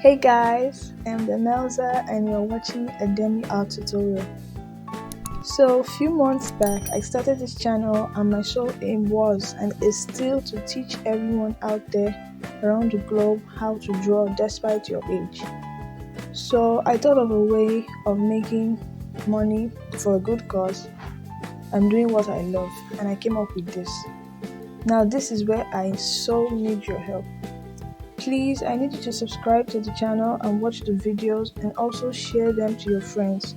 Hey guys, I'm Demelza and you're watching a Demmy art tutorial. So a few months back, I started this channel and my sole aim was and is still to teach everyone out there around the globe how to draw despite your age. So I thought of a way of making money for a good cause and doing what I love, and I came up with this. Now this is where I so need your help. Please, I need you to subscribe to the channel and watch the videos and also share them to your friends.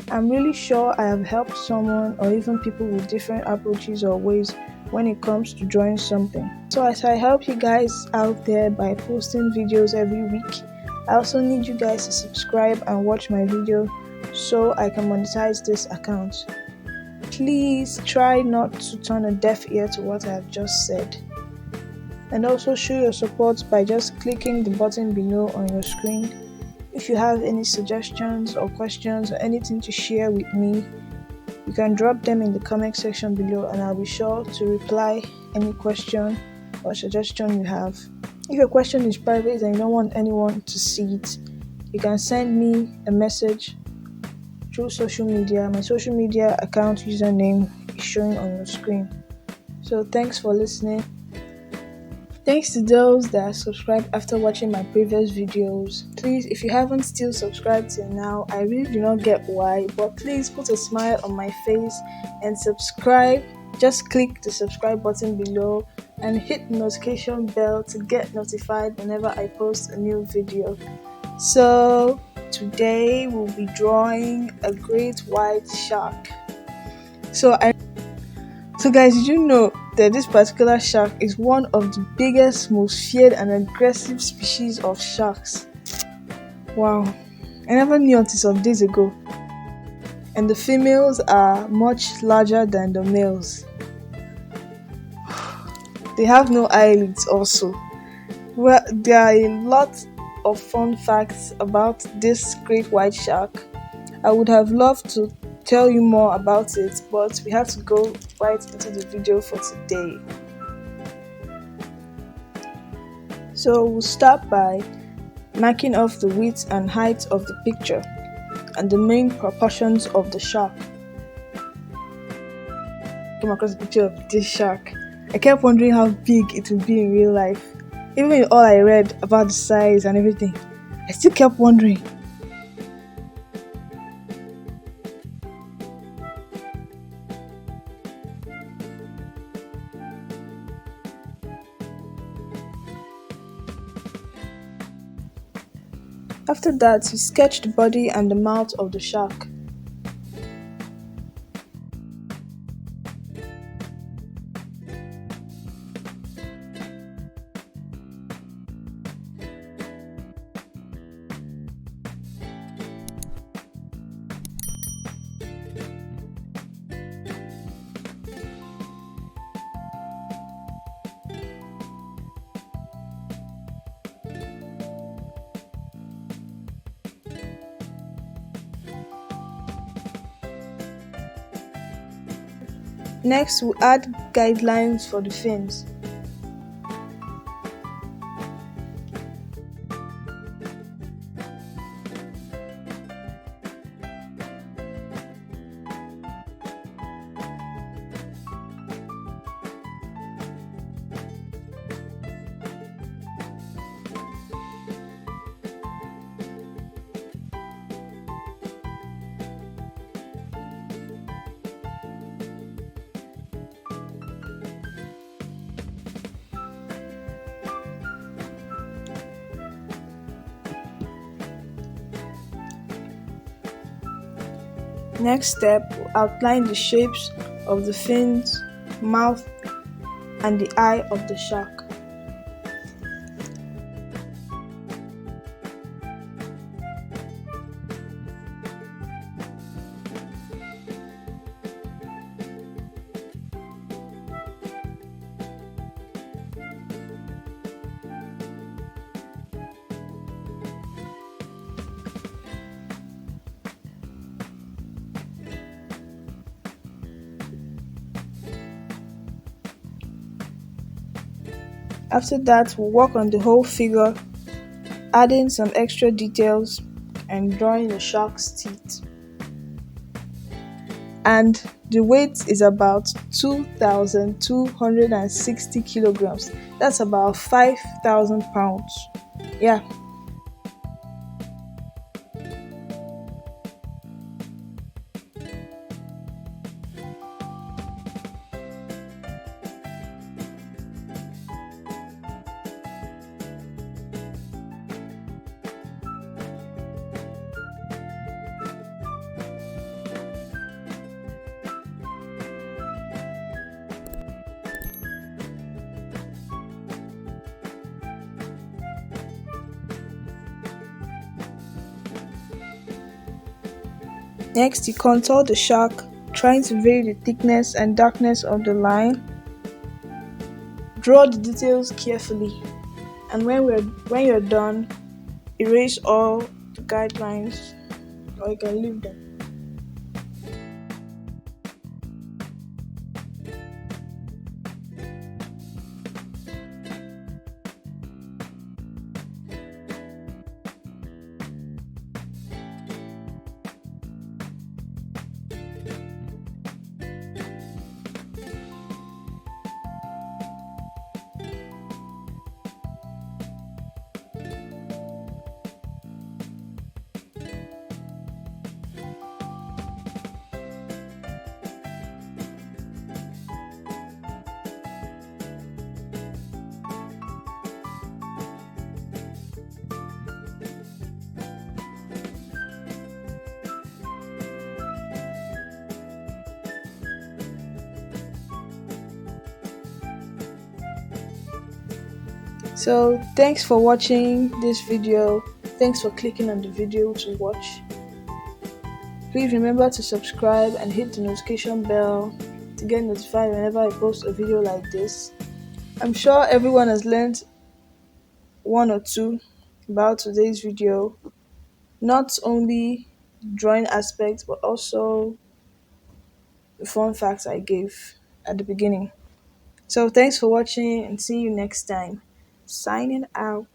I'm really sure I have helped someone or even people with different approaches or ways when it comes to drawing something. So as I help you guys out there by posting videos every week, I also need you guys to subscribe and watch my video so I can monetize this account. Please try not to turn a deaf ear to what I have just said. And also show your support by just clicking the button below on your screen. If you have any suggestions or questions or anything to share with me, you can drop them in the comment section below and I'll be sure to reply any question or suggestion you have. If your question is private and you don't want anyone to see it, you can send me a message through social media. My social media account username is showing on your screen. So thanks for listening. Thanks to those that subscribed after watching my previous videos. Please, if you haven't still subscribed till now, I really do not get why, but please put a smile on my face and subscribe. Just click the subscribe button below and hit the notification bell to get notified whenever I post a new video. So today we'll be drawing a great white shark. So guys, did you know that this particular shark is one of the biggest, most feared and aggressive species of sharks? Wow, I never knew until some days ago. And the females are much larger than the males. They have no eyelids also. Well, there are a lot of fun facts about this great white shark. I would have loved to tell you more about it, but we have to go right into the video for today. So we'll start by marking off the width and height of the picture and the main proportions of the shark. Came across a picture of this shark. I kept wondering how big it would be in real life. Even in all I read about the size and everything, I still kept wondering. After that, we sketched the body and the mouth of the shark. Next, we'll add guidelines for the fins. Next step, we'll outline the shapes of the fins, mouth, and the eye of the shark. After that, we'll work on the whole figure adding some extra details and drawing the shark's teeth. And the weight is about 2,260 kilograms. That's about 5,000 pounds. Yeah. Next, you contour the shark, trying to vary the thickness and darkness of the line. Draw the details carefully, and when you're done, erase all the guidelines, or you can leave them. So thanks for watching this video. Thanks for clicking on the video to watch. Please remember to subscribe and hit the notification bell to get notified whenever I post a video like this. I'm sure everyone has learned one or two about today's video, not only drawing aspects but also the fun facts I gave at the beginning. So thanks for watching and see you next time. Signing out.